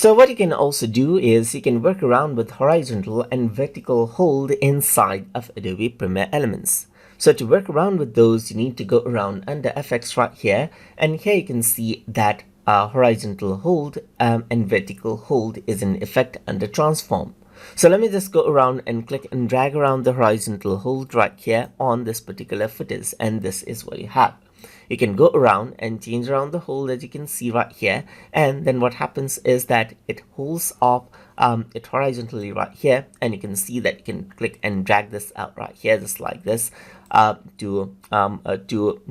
So what you can also do is you can work around with horizontal and vertical hold inside of Adobe Premiere Elements. So to work around with those, you need to go around under FX right here, and here you can see that horizontal hold and vertical hold is in effect under transform. So let me just go around and click and drag around the horizontal hold right here on this particular footage, and this is what you have. You can go around and change around the hold, as you can see right here, and then what happens is that it holds off it horizontally right here, and you can see that you can click and drag this out right here just like this to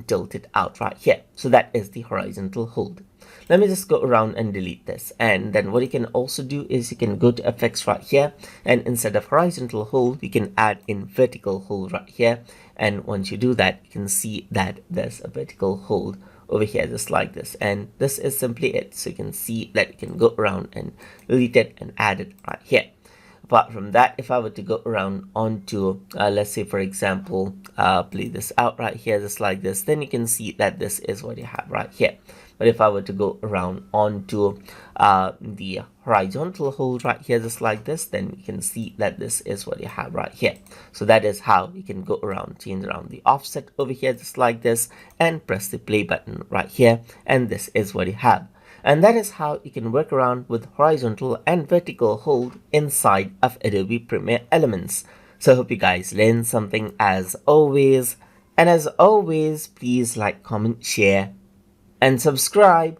tilt it out right here. So that is the horizontal hold. Let me just go around and delete this, and then what you can also do is you can go to FX right here, and instead of horizontal hold you can add in vertical hold right here, and once you do that you can see that there's a vertical hold over here just like this, and this is simply it. So you can see that you can go around and delete it and add it right here. Apart from that, if I were to go around onto let's say for example play this out right here just like this, then you can see that this is what you have right here. But if I were to go around onto the horizontal hold right here just like this, then you can see that this is what you have right here. So that is how you can go around, change around the offset over here just like this, and press the play button right here, and this is what you have. And that is how you can work around with horizontal and vertical hold inside of Adobe Premiere Elements. So I hope you guys learned something as always. And as always, please like, comment, share, and subscribe.